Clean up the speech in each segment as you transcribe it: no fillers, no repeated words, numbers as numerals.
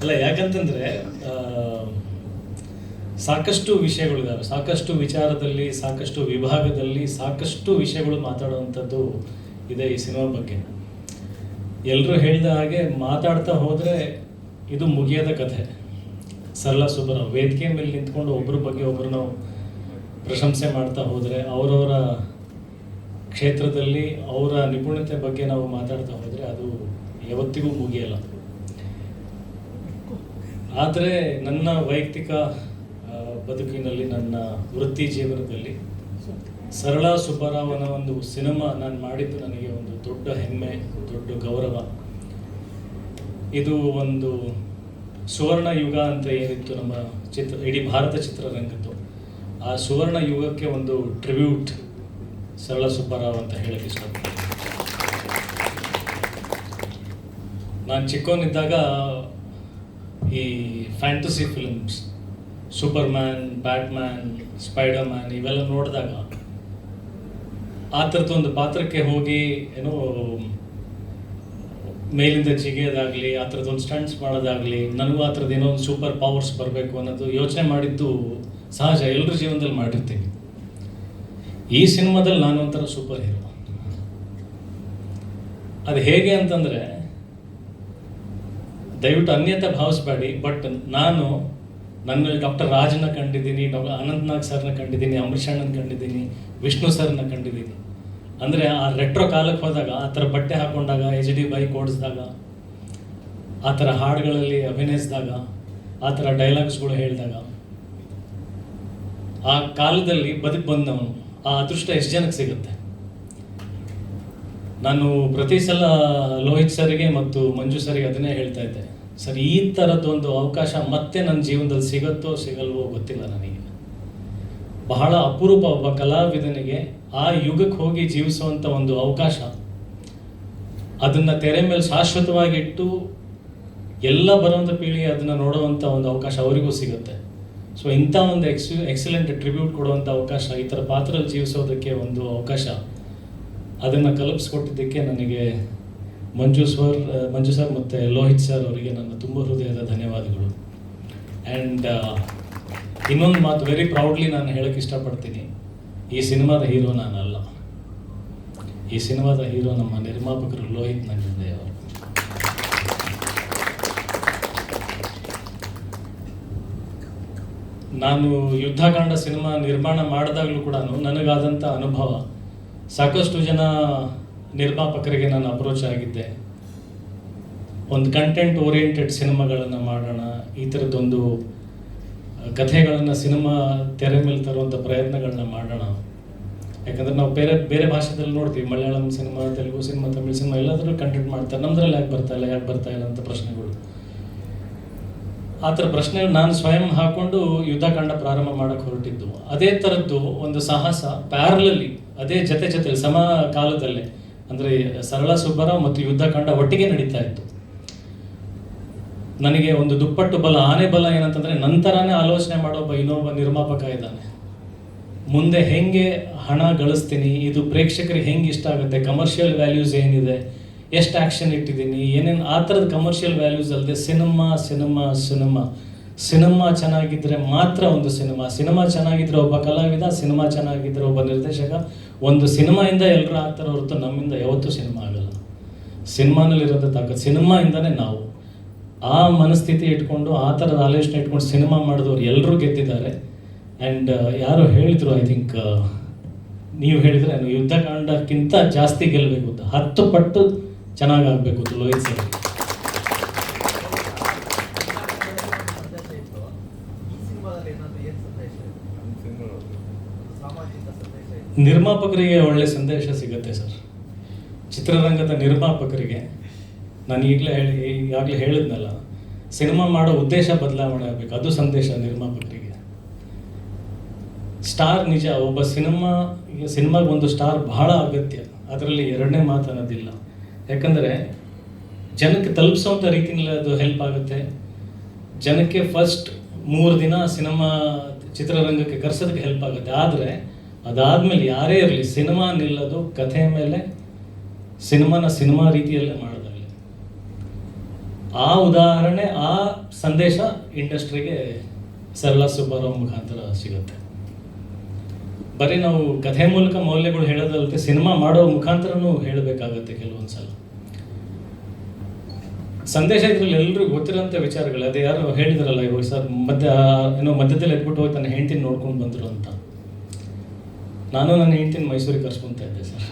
ಅಲ್ಲ, ಯಾಕಂತಂದರೆ ಸಾಕಷ್ಟು ವಿಷಯಗಳಿದ್ದಾವೆ, ಸಾಕಷ್ಟು ವಿಚಾರದಲ್ಲಿ, ಸಾಕಷ್ಟು ವಿಭಾಗದಲ್ಲಿ ಸಾಕಷ್ಟು ವಿಷಯಗಳು ಮಾತಾಡುವಂಥದ್ದು ಇದೆ ಈ ಸಿನಿಮಾ ಬಗ್ಗೆ. ಎಲ್ಲರೂ ಹೇಳಿದ ಹಾಗೆ ಮಾತಾಡ್ತಾ ಹೋದರೆ ಇದು ಮುಗಿಯದ ಕಥೆ. ಸರಳ ಸುಬ್ಬರಾವ್ ವೇದಿಕೆ ಮೇಲೆ ನಿಂತ್ಕೊಂಡು ಒಬ್ಬರ ಬಗ್ಗೆ ಒಬ್ಬರು ನಾವು ಪ್ರಶಂಸೆ ಮಾಡ್ತಾ ಹೋದರೆ, ಅವರವರ ಕ್ಷೇತ್ರದಲ್ಲಿ ಅವರ ನಿಪುಣತೆ ಬಗ್ಗೆ ನಾವು ಮಾತಾಡ್ತಾ ಹೋದರೆ ಅದು ಯಾವತ್ತಿಗೂ ಮುಗಿಯಲ್ಲ. ಆದರೆ ನನ್ನ ವೈಯಕ್ತಿಕ ಬದುಕಿನಲ್ಲಿ, ನನ್ನ ವೃತ್ತಿ ಜೀವನದಲ್ಲಿ ಸರಳ ಸುಬ್ಬರಾವನ ಒಂದು ಸಿನಿಮಾ ನಾನು ಮಾಡಿದ್ದು ನನಗೆ ಒಂದು ದೊಡ್ಡ ಹೆಮ್ಮೆ, ದೊಡ್ಡ ಗೌರವ. ಇದು ಒಂದು ಸುವರ್ಣ ಯುಗ ಅಂತ ಏನಿತ್ತು ನಮ್ಮ ಇಡೀ ಭಾರತ ಚಿತ್ರರಂಗದ್ದು, ಆ ಸುವರ್ಣ ಯುಗಕ್ಕೆ ಒಂದು ಟ್ರಿಬ್ಯೂಟ್ ಸರಳ ಸುಬ್ಬರಾವ್ ಅಂತ ಹೇಳಕ್ಕೆ ಇಷ್ಟಪಡ್ತೀನಿ. ನಾನು ಚಿಕ್ಕವನಿದ್ದಾಗ ಈ fantasy films, Superman, Batman, spider man ಇವೆಲ್ಲ ನೋಡಿದಾಗ ಆ ಥರದ್ದೊಂದು ಪಾತ್ರಕ್ಕೆ ಹೋಗಿ ಏನೋ ಮೇಲಿಂದ ಜಿಗಿಯೋದಾಗಲಿ, ಆ ಥರದ್ದೊಂದು ಸ್ಟಂಟ್ಸ್ ಮಾಡೋದಾಗಲಿ, ನನಗೂ ಆ ಥರದ್ದು ಏನೋ ಒಂದು ಸೂಪರ್ ಪವರ್ಸ್ ಬರಬೇಕು ಅನ್ನೋದು ಯೋಚನೆ ಮಾಡಿದ್ದು ಸಹಜ, ಎಲ್ಲರ ಜೀವನದಲ್ಲಿ ಮಾಡಿರ್ತೀವಿ. ಈ ಸಿನಿಮಾದಲ್ಲಿ ನಾನು ಒಂಥರ ಸೂಪರ್ ಹೀರೋ. ಅದು ಹೇಗೆ ಅಂತಂದರೆ, ದಯವಿಟ್ಟು ಅನ್ಯತೆ ಭಾವಿಸ್ಬೇಡಿ, ಬಟ್ ನಾನು ನನ್ನಲ್ಲಿ ಡಾಕ್ಟರ್ ರಾಜನ ಕಂಡಿದ್ದೀನಿ, ಅನಂತನಾಗ್ ಸರ್ನ ಕಂಡಿದ್ದೀನಿ, ಅಂಬರೀಷ್ ಅಣ್ಣನ ಕಂಡಿದ್ದೀನಿ, ವಿಷ್ಣು ಸರ್ನ ಕಂಡಿದ್ದೀನಿ. ಅಂದರೆ ಆ ರೆಟ್ರೋ ಕಾಲಕ್ಕೆ ಹೋದಾಗ, ಆ ಥರ ಬಟ್ಟೆ ಹಾಕೊಂಡಾಗ, HD ಬೈಕ್ ಓಡಿಸಿದಾಗ, ಆ ಥರ ಹಾಡುಗಳಲ್ಲಿ ಅಭಿನಯಿಸಿದಾಗ, ಆ ಥರ ಡೈಲಾಗ್ಸ್ಗಳು ಹೇಳಿದಾಗ, ಆ ಕಾಲದಲ್ಲಿ ಬದುಕು ಬಂದವನು, ಆ ಅದೃಷ್ಟ ಎಷ್ಟು ಜನಕ್ಕೆ ಸಿಗುತ್ತೆ. ನಾನು ಪ್ರತಿ ಸಲ ಲೋಹಿತ್ ಸರಿಗೆ ಮತ್ತು ಮಂಜು ಸರಿಗೆ ಅದನ್ನೇ ಹೇಳ್ತಾ ಇದ್ದೆ, ಸರ್ ಈ ಥರದ್ದೊಂದು ಅವಕಾಶ ಮತ್ತೆ ನನ್ನ ಜೀವನದಲ್ಲಿ ಸಿಗುತ್ತೋ ಸಿಗಲ್ವೋ ಗೊತ್ತಿಲ್ಲ ನನಗೆ. ಬಹಳ ಅಪರೂಪ ಒಬ್ಬ ಕಲಾವಿದನಿಗೆ ಆ ಯುಗಕ್ಕೆ ಹೋಗಿ ಜೀವಿಸುವಂಥ ಒಂದು ಅವಕಾಶ, ಅದನ್ನು ತೆರೆ ಮೇಲೆ ಶಾಶ್ವತವಾಗಿ ಇಟ್ಟು ಎಲ್ಲ ಬರುವಂಥ ಪೀಳಿಗೆ ಅದನ್ನು ನೋಡುವಂಥ ಒಂದು ಅವಕಾಶ ಅವರಿಗೂ ಸಿಗುತ್ತೆ. ಸೊ ಇಂಥ ಒಂದು ಎಕ್ಸಲೆಂಟ್ ಟ್ರಿಬ್ಯೂಟ್ ಕೊಡುವಂಥ ಅವಕಾಶ, ಈ ಥರ ಪಾತ್ರದಲ್ಲಿ ಜೀವಿಸೋದಕ್ಕೆ ಒಂದು ಅವಕಾಶ, ಅದನ್ನು ಕಲ್ಪಿಸ್ಕೊಟ್ಟಿದ್ದಕ್ಕೆ ನನಗೆ ಮಂಜು ಸರ್ ಮತ್ತು ಲೋಹಿತ್ ಸರ್ ಅವರಿಗೆ ನನ್ನ ತುಂಬ ಹೃದಯದ ಧನ್ಯವಾದಗಳು. ಆ್ಯಂಡ್ ಇನ್ನೊಂದು ಮಾತು ವೆರಿ ಪ್ರೌಡ್ಲಿ ನಾನು ಹೇಳೋಕ್ಕೆ ಇಷ್ಟಪಡ್ತೀನಿ, ಈ ಸಿನಿಮಾದ ಹೀರೋ ನಾನಲ್ಲ, ಈ ಸಿನಿಮಾದ ಹೀರೋ ನಮ್ಮ ನಿರ್ಮಾಪಕರು ಲೋಹಿತ್ ನಂಜುಂಡೆ ಅವರು. ನಾನು ಯುದ್ಧಕಾಂಡ ಸಿನಿಮಾ ನಿರ್ಮಾಣ ಮಾಡಿದಾಗಲೂ ಕೂಡ ನನಗಾದಂಥ ಅನುಭವ, ಸಾಕಷ್ಟು ಜನ ನಿರ್ಮಾಪಕರಿಗೆ ನಾನು ಅಪ್ರೋಚ್ ಆಗಿದ್ದೆ, ಒಂದು ಕಂಟೆಂಟ್ ಓರಿಯೆಂಟೆಡ್ ಸಿನಿಮಾಗಳನ್ನು ಮಾಡೋಣ, ಈ ಥರದ್ದೊಂದು ಕಥೆಗಳನ್ನು ಸಿನಿಮಾ ತೆರೆ ಮೇಲೆ ತರುವಂಥ ಪ್ರಯತ್ನಗಳನ್ನ ಮಾಡೋಣ. ಯಾಕಂದರೆ ನಾವು ಬೇರೆ ಬೇರೆ ಭಾಷೆದಲ್ಲಿ ನೋಡ್ತೀವಿ, Malayalam cinema, Telugu cinema, Tamil cinema ಎಲ್ಲದರಲ್ಲೂ ಕಂಟೆಂಟ್ ಮಾಡ್ತಾರೆ, ನಮ್ಮದ್ರಲ್ಲಿ ಯಾಕೆ ಬರ್ತಾ ಇಲ್ಲ ಅಂತ ಪ್ರಶ್ನೆಗಳು. ಆ ಥರ ಪ್ರಶ್ನೆಗಳು ನಾನು ಸ್ವಯಂ ಹಾಕ್ಕೊಂಡು ಯುದ್ಧಕಾಂಡ ಪ್ರಾರಂಭ ಮಾಡೋಕ್ಕೆ ಹೊರಟಿದ್ದು. ಅದೇ ಥರದ್ದು ಒಂದು ಸಾಹಸ ಪ್ಯಾರಲಲ್ಲಿ, ಅದೇ ಜೊತೆ ಸಮ ಕಾಲದಲ್ಲೇ, ಅಂದರೆ ಸರಳ ಸುಬ್ಬರಾವ್ ಮತ್ತು ಯುದ್ಧಕಾಂಡ ಒಟ್ಟಿಗೆ ನಡೀತಾ ಇತ್ತು. ನನಗೆ ಒಂದು ದುಪ್ಪಟ್ಟು ಬಲ, ಆನೆ ಬಲ ಏನಂತಂದರೆ, ನಂತರನೇ ಆಲೋಚನೆ ಮಾಡೋ ಇನ್ನೊಬ್ಬ ನಿರ್ಮಾಪಕ ಇದ್ದಾನೆ. ಮುಂದೆ ಹೆಂಗೆ ಹಣ ಗಳಿಸ್ತೀನಿ, ಇದು ಪ್ರೇಕ್ಷಕರಿಗೆ ಹೆಂಗೆ ಇಷ್ಟ ಆಗುತ್ತೆ, ಕಮರ್ಷಿಯಲ್ ವ್ಯಾಲ್ಯೂಸ್ ಏನಿದೆ, ಎಷ್ಟು ಆ್ಯಕ್ಷನ್ ಇಟ್ಟಿದ್ದೀನಿ, ಏನೇನು ಆ ಥರದ ಕಮರ್ಷಿಯಲ್ ವ್ಯಾಲ್ಯೂಸ್ ಅಲ್ಲದೆ ಸಿನಿಮಾ ಚೆನ್ನಾಗಿದ್ದರೆ ಮಾತ್ರ ಒಂದು ಸಿನಿಮಾ ಚೆನ್ನಾಗಿದ್ದರೆ ಒಬ್ಬ ಕಲಾವಿದ, ಸಿನಿಮಾ ಚೆನ್ನಾಗಿದ್ದರೆ ಒಬ್ಬ ನಿರ್ದೇಶಕ. ಒಂದು ಸಿನಿಮಾಯಿಂದ ಎಲ್ಲರೂ ಆಗ್ತಾರೆ ಹೊರತು ನಮ್ಮಿಂದ ಯಾವತ್ತೂ ಸಿನಿಮಾ ಆಗಲ್ಲ. ಸಿನಿಮಾನಲ್ಲಿರೋಂಥ ತಾಕತ್ತು ಸಿನಿಮಾಯಿಂದನೇ ನಾವು. ಆ ಮನಸ್ಥಿತಿ ಇಟ್ಕೊಂಡು, ಆ ಥರದ ಆಲೋಚನೆ ಇಟ್ಕೊಂಡು ಸಿನಿಮಾ ಮಾಡಿದವ್ರು ಎಲ್ಲರೂ ಗೆದ್ದಿದ್ದಾರೆ. ಆ್ಯಂಡ್ ಯಾರೋ ಹೇಳಿದರು, ಐ ಥಿಂಕ್ ನೀವು ಹೇಳಿದರೆ, ಯುದ್ಧಕಾಂಡಕ್ಕಿಂತ ಜಾಸ್ತಿ ಗೆಲ್ಲಬೇಕು ಅಂತ, 10 ಪಟ್ಟು ಚೆನ್ನಾಗಾಗಬೇಕು ಅಂತ ಲೋಹಿತ್ ಸರ್. ನಿರ್ಮಾಪಕರಿಗೆ ಒಳ್ಳೆ ಸಂದೇಶ ಸಿಗುತ್ತೆ ಸರ್. ಚಿತ್ರರಂಗದ ನಿರ್ಮಾಪಕರಿಗೆ ನಾನು ಈಗಾಗಲೇ ಹೇಳಿದ್ನಲ್ಲ, ಸಿನಿಮಾ ಮಾಡೋ ಉದ್ದೇಶ ಬದಲಾವಣೆ ಆಗಬೇಕು, ಅದು ಸಂದೇಶ ನಿರ್ಮಾಪಕರಿಗೆ. ಸ್ಟಾರ್ ನಿಜ, ಒಬ್ಬ ಸಿನಿಮಾಗೆ ಒಂದು ಸ್ಟಾರ್ ಬಹಳ ಅಗತ್ಯ, ಅದರಲ್ಲಿ ಎರಡನೇ ಮಾತು ಅನ್ನೋದಿಲ್ಲ. ಯಾಕಂದರೆ ಜನಕ್ಕೆ ತಲುಪಿಸೋಂಥ ರೀತಿಯಲ್ಲಿ ಅದು ಹೆಲ್ಪ್ ಆಗುತ್ತೆ. ಜನಕ್ಕೆ ಫಸ್ಟ್ 3 ದಿನ ಸಿನಿಮಾ ಚಿತ್ರರಂಗಕ್ಕೆ ಕರೆಸೋದಕ್ಕೆ ಹೆಲ್ಪ್ ಆಗುತ್ತೆ. ಆದರೆ ಅದಾದಮೇಲೆ ಯಾರೇ ಇರಲಿ, ಸಿನಿಮಾ ನಿಲ್ಲೋದು ಕಥೆ ಮೇಲೆ, ಸಿನಿಮಾ ರೀತಿಯಲ್ಲೇ ಮಾಡೋದಾಗಲಿ. ಆ ಉದಾಹರಣೆ, ಆ ಸಂದೇಶ ಇಂಡಸ್ಟ್ರಿಗೆ ಸರಳಾ ಸುಬ್ಬಾರಾವ್ ಮುಖಾಂತರ ಸಿಗುತ್ತೆ. ಬರೀ ನಾವು ಕಥೆ ಮೂಲಕ ಮೌಲ್ಯಗಳು ಹೇಳೋದಲ್ಲದೆ ಸಿನಿಮಾ ಮಾಡೋ ಮುಖಾಂತರನೂ ಹೇಳಬೇಕಾಗತ್ತೆ ಕೆಲವೊಂದು ಸಲ. ಸಂದೇಶ ಇದ್ರಲ್ಲಿ ಎಲ್ರಿಗೂ ಗೊತ್ತಿರೋಂಥ ವಿಚಾರಗಳು. ಅದೇ ಯಾರು ಹೇಳಿದ್ರಲ್ಲ ಇವಾಗ ಸರ್, ಮಧ್ಯದಲ್ಲಿ ಎದ್ಬಿಟ್ಟು ಹೋಗಿ ನನ್ನ ಹೆಂಡ್ತಿನ ನೋಡ್ಕೊಂಡು ಬಂದರು ಅಂತ. ನಾನು ನನ್ನ ಹೆಂಡ್ತಿನ ಮೈಸೂರಿಗೆ ಕರ್ಸ್ಕೊತಾ ಇದ್ದೆ ಸರ್.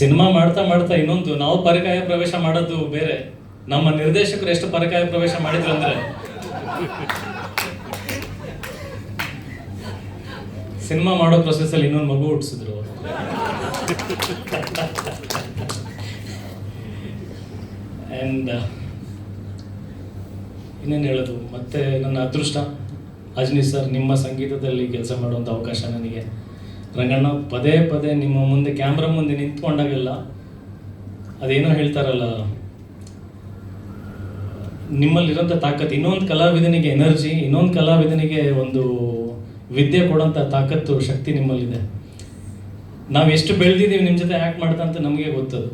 ಸಿನಿಮಾ ಮಾಡ್ತಾ ಮಾಡ್ತಾ ಇನ್ನೊಂದು, ನಾವು ಪರಕಾಯ ಪ್ರವೇಶ ಮಾಡೋದು ಬೇರೆ, ನಮ್ಮ ನಿರ್ದೇಶಕರು ಎಷ್ಟು ಪರಕಾಯ ಪ್ರವೇಶ ಮಾಡಿದ್ರು ಅಂದ್ರೆ ಸಿನಿಮಾ ಮಾಡೋ ಪ್ರೊಸೆಸ್ಸಲ್ಲಿ ಇನ್ನೊಂದು ಮಗು ಹುಟ್ಟಿಸಿದ್ರು. ಆ್ಯಂಡ್ ಇನ್ನೇನು ಹೇಳೋದು, ಮತ್ತೆ ನನ್ನ ಅದೃಷ್ಟ ಅಜ್ನಿ ಸರ್ ನಿಮ್ಮ ಸಂಗೀತದಲ್ಲಿ ಕೆಲಸ ಮಾಡುವಂಥ ಅವಕಾಶ ನನಗೆ. ರಂಗಣ್ಣ ಪದೇ ಪದೇ ನಿಮ್ಮ ಮುಂದೆ ಕ್ಯಾಮ್ರಾ ಮುಂದೆ ನಿಂತ್ಕೊಂಡಾಗೆಲ್ಲ ಅದೇನೋ ಹೇಳ್ತಾರಲ್ಲ, ನಿಮ್ಮಲ್ಲಿರೋಂಥ ತಾಕತ್ತು, ಇನ್ನೊಂದು ಕಲಾವಿದನಿಗೆ ಎನರ್ಜಿ, ಇನ್ನೊಂದು ಕಲಾವಿದನಿಗೆ ಒಂದು ವಿದ್ಯೆ ಕೊಡೋಂಥ ತಾಕತ್ತು, ಶಕ್ತಿ ನಿಮ್ಮಲ್ಲಿದೆ. ನಾವು ಎಷ್ಟು ಬೆಳೆದಿದ್ದೀವಿ ನಿಮ್ಮ ಜೊತೆ ಆ್ಯಕ್ಟ್ ಮಾಡ್ತಾ ಅಂತ ನಮಗೆ ಗೊತ್ತದು.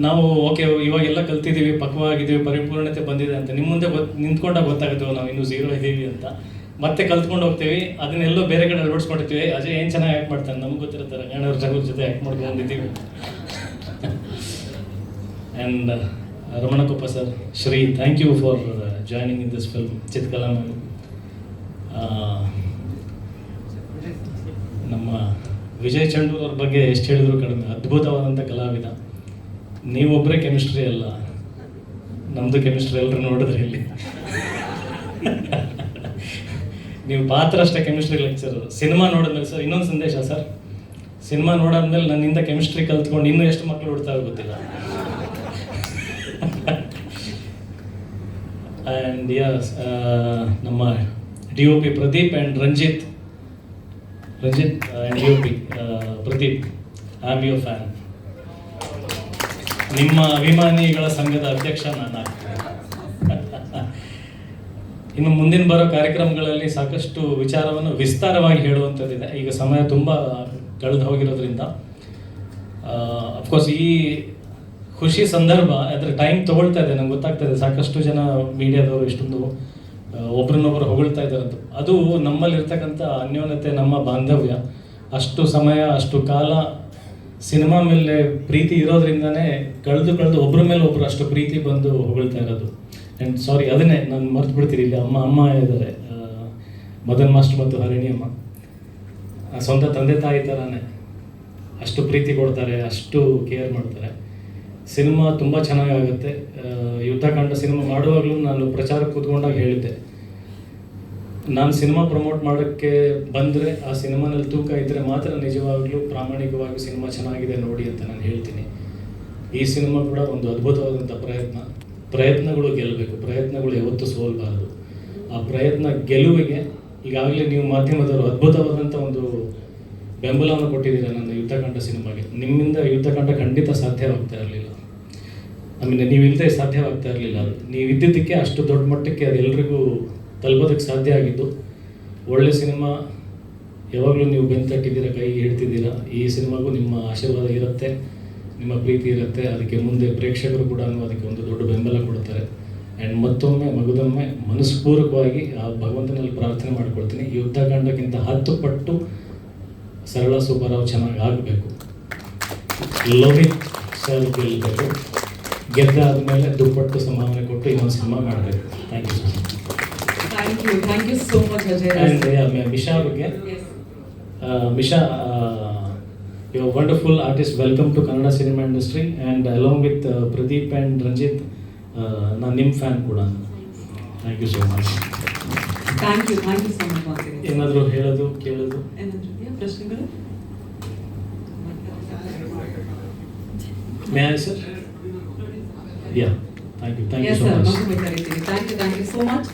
ನಾವು ಓಕೆ ಇವಾಗೆಲ್ಲ ಕಲ್ತಿದ್ದೀವಿ, ಪಕ್ವಾಗಿದ್ದೀವಿ, ಪರಿಪೂರ್ಣತೆ ಬಂದಿದೆ ಅಂತ ನಿಮ್ಮ ಮುಂದೆ ನಿಂತ್ಕೊಂಡಾಗ ಗೊತ್ತಾಗುತ್ತೆ ನಾವು ಇನ್ನೂ ಝೀರೋ ಇದ್ದೀವಿ ಅಂತ. ಮತ್ತೆ ಕಲ್ತ್ಕೊಂಡು ಹೋಗ್ತೀವಿ, ಅದನ್ನೆಲ್ಲೋ ಬೇರೆ ಕಡೆ ಅಳವಡಿಸ್ಕೊಂಡಿರ್ತೀವಿ. ಅಜಯ್ ಏನು ಚೆನ್ನಾಗಿ ಆ್ಯಕ್ಟ್ ಮಾಡ್ತಾನೆ, ನಮ್ಗೆ ಗೊತ್ತಿರುತ್ತೆ ರಂಗಣ್ಣವ್ರ ಜಗಳ ಜೊತೆ ಆ್ಯಕ್ಟ್ ಮಾಡ್ಕೊಂಡು ಬಂದಿದ್ದೀವಿ. And Ramanakoppa sir, Shri, thank you for joining in this film. Chitkala ma'am, ನಮ್ಮ ವಿಜಯ್ ಚಂಡೂರ್ ಅವ್ರ ಬಗ್ಗೆ ಎಷ್ಟು ಹೇಳಿದ್ರು ಕಡಿಮೆ. ಅದ್ಭುತವಾದಂಥ ಕಲಾವಿದ. ನೀವೊಬ್ಬರೇ ಕೆಮಿಸ್ಟ್ರಿ ಅಲ್ಲ, ನಮ್ಮದು ಕೆಮಿಸ್ಟ್ರಿ ಎಲ್ಲರೂ ನೋಡಿದ್ರೆ ಇಲ್ಲಿ. ನೀವು ಪಾತ್ರ ಅಷ್ಟೇ ಕೆಮಿಸ್ಟ್ರಿ ಲೆಕ್ಚರ್. ಸಿನಿಮಾ ನೋಡಿದ್ಮೇಲೆ ಸರ್ ಇನ್ನೊಂದು ಸಂದೇಶ ಸರ್, ಸಿನಿಮಾ ನೋಡಾದ್ಮೇಲೆ ನನ್ನಿಂದ ಕೆಮಿಸ್ಟ್ರಿ ಕಲ್ತ್ಕೊಂಡು ಇನ್ನೂ ಎಷ್ಟು ಮಕ್ಕಳು ಹುಡ್ತಾವೆ ಗೊತ್ತಿಲ್ಲ. ಆ್ಯಂಡ್ ಯಸ್, ನಮ್ಮ DOP Pradeep and Ranjith and DOP Pradeep, I am your fan. ನಿಮ್ಮ ಅಭಿಮಾನಿಗಳ ಸಂಘದ ಅಧ್ಯಕ್ಷ ನಾನು. ಇನ್ನು ಮುಂದಿನ ಬರೋ ಕಾರ್ಯಕ್ರಮಗಳಲ್ಲಿ ಸಾಕಷ್ಟು ವಿಚಾರವನ್ನು ವಿಸ್ತಾರವಾಗಿ ಹೇಳುವಂಥದ್ದಿದೆ. ಈಗ ಸಮಯ ತುಂಬ ಕಳೆದು ಹೋಗಿರೋದ್ರಿಂದ ಅಫ್ಕೋರ್ಸ್ ಈ ಖುಷಿ ಸಂದರ್ಭ ಅದರ ಟೈಮ್ ತೊಗೊಳ್ತಾ ಇದೆ. ನಂಗೆ ಗೊತ್ತಾಗ್ತಾ ಇದೆ ಸಾಕಷ್ಟು ಜನ ಮೀಡಿಯಾದವರು ಇಷ್ಟೊಂದು ಒಬ್ರನ್ನೊಬ್ರು ಹೊಗಳ್ತಾ ಇದ್ದಾರಂತ. ಅದು ನಮ್ಮಲ್ಲಿರ್ತಕ್ಕಂಥ ಅನ್ಯೋನ್ಯತೆ, ನಮ್ಮ ಬಾಂಧವ್ಯ. ಅಷ್ಟು ಸಮಯ, ಅಷ್ಟು ಕಾಲ ಸಿನಿಮಾ ಮೇಲೆ ಪ್ರೀತಿ ಇರೋದ್ರಿಂದನೇ ಕಳೆದು ಒಬ್ಬರ ಮೇಲೆ ಒಬ್ಬರು ಅಷ್ಟು ಪ್ರೀತಿ ಬಂದು ಹೊಗಳ್ತಾ ಇರೋದು. ಆ್ಯಂಡ್ ಸಾರಿ, ಅದನ್ನೇ ನಾನು ಮರ್ತು ಬಿಡ್ತೀನಿ. ಇಲ್ಲಿ ಅಮ್ಮ ಇದ್ದಾರೆ, ಮದನ್ ಮಾಸ್ಟರ್ ಮತ್ತು ಹರಿಣಿ ಅಮ್ಮ. ಸ್ವಂತ ತಂದೆ ತಾಯಿ ಥರನೇ ಅಷ್ಟು ಪ್ರೀತಿ ಕೊಡ್ತಾರೆ, ಅಷ್ಟು ಕೇರ್ ಮಾಡ್ತಾರೆ. ಸಿನಿಮಾ ತುಂಬ ಚೆನ್ನಾಗಾಗುತ್ತೆ. ಯುದ್ಧಕಾಂಡ ಸಿನಿಮಾ ಮಾಡುವಾಗಲೂ ನಾನು ಪ್ರಚಾರಕ್ಕೆ ಕೂತ್ಕೊಂಡಾಗ ಹೇಳಿದ್ದೆ, ನಾನು ಸಿನಿಮಾ ಪ್ರಮೋಟ್ ಮಾಡೋಕ್ಕೆ ಬಂದರೆ ಆ ಸಿನಿಮಾನಲ್ಲಿ ತೂಕ ಇದ್ದರೆ ಮಾತ್ರ ನಿಜವಾಗ್ಲೂ ಪ್ರಾಮಾಣಿಕವಾಗಿ ಸಿನಿಮಾ ಚೆನ್ನಾಗಿದೆ ನೋಡಿ ಅಂತ ನಾನು ಹೇಳ್ತೀನಿ. ಈ ಸಿನಿಮಾ ಕೂಡ ಒಂದು ಅದ್ಭುತವಾದಂಥ ಪ್ರಯತ್ನಗಳು ಗೆಲ್ಲಬೇಕು. ಪ್ರಯತ್ನಗಳು ಯಾವತ್ತೂ ಸೋಲ್ಬಾರದು. ಆ ಪ್ರಯತ್ನ ಗೆಲುವಿಗೆ ಈಗಾಗಲೇ ನೀವು ಮಾಧ್ಯಮದವರು ಅದ್ಭುತವಾದಂಥ ಒಂದು ಬೆಂಬಲವನ್ನು ಕೊಟ್ಟಿದ್ದೀರ ನನ್ನ ಯುದ್ಧಕಾಂಡ ಸಿನಿಮಾಗೆ. ನಿಮ್ಮಿಂದ ಯುದ್ಧಕಾಂಡ ಖಂಡಿತ ಸಾಧ್ಯವಾಗ್ತಾ ಇರಲಿಲ್ಲ. ನೀವಿಲ್ಲದೆ ಸಾಧ್ಯವಾಗ್ತಾ ಇರಲಿಲ್ಲ. ಅದು ನೀವಿದ್ದಕ್ಕೆ ಅಷ್ಟು ದೊಡ್ಡ ಮಟ್ಟಕ್ಕೆ ಅದು ಎಲ್ರಿಗೂ ತಲುಪೋದಕ್ಕೆ ಸಾಧ್ಯ ಆಗಿದ್ದು. ಒಳ್ಳೆ ಸಿನಿಮಾ, ಯಾವಾಗಲೂ ನೀವು ಬೆಂತಟ್ಟಿದ್ದೀರ, ಕೈ ಹಿಡ್ತಿದ್ದೀರಾ. ಈ ಸಿನಿಮಾಗೂ ನಿಮ್ಮ ಆಶೀರ್ವಾದ ಇರುತ್ತೆ, ನಿಮ್ಮ ಪ್ರೀತಿ ಇರುತ್ತೆ. ಅದಕ್ಕೆ ಮುಂದೆ ಪ್ರೇಕ್ಷಕರು ಕೂಡ ಅದಕ್ಕೆ ಒಂದು ದೊಡ್ಡ ಬೆಂಬಲ ಕೊಡ್ತಾರೆ. ಆ್ಯಂಡ್ ಮತ್ತೊಮ್ಮೆ ಮನಸ್ಪೂರ್ವಕವಾಗಿ ಆ ಭಗವಂತನಲ್ಲಿ ಪ್ರಾರ್ಥನೆ ಮಾಡ್ಕೊಳ್ತೀನಿ, ಯುದ್ಧಕಾಂಡಕ್ಕಿಂತ 10 ಪಟ್ಟು ಸರಳಾ ಸುಬ್ಬಾರಾವ್ ಚೆನ್ನಾಗಿ ಆಗಬೇಕು. ಲೋಹಿತ್ ಸರ್ ಗೆಲ್ಲಬೇಕು. ಗೆದ್ದಾದ್ಮೇಲೆ ದುಪ್ಪಟ್ಟು ಸಂಭಾವನೆ ಕೊಟ್ಟು ಇನ್ನೊಂದು ಸಿನಿಮಾ ಮಾಡಬೇಕು. Thank you sir. Thank you so much, Ajay. And Misha ಬಗ್ಗೆ, Misha, you're a wonderful artist. Welcome to Kannada cinema industry. And along with Pradeep and Ranjit, ನಾನು ನಿಮ್ಮ ಫ್ಯಾನ್ ಕೂಡ. Thank you so much. Thank you so much once again. ಏನಾದರೂ ಹೇಳೋದು ಕೇಳೋದು ಪ್ರಶ್ನೆಗಳು? May I sir? Yeah, thank you Yes so sir, much. thank you so much.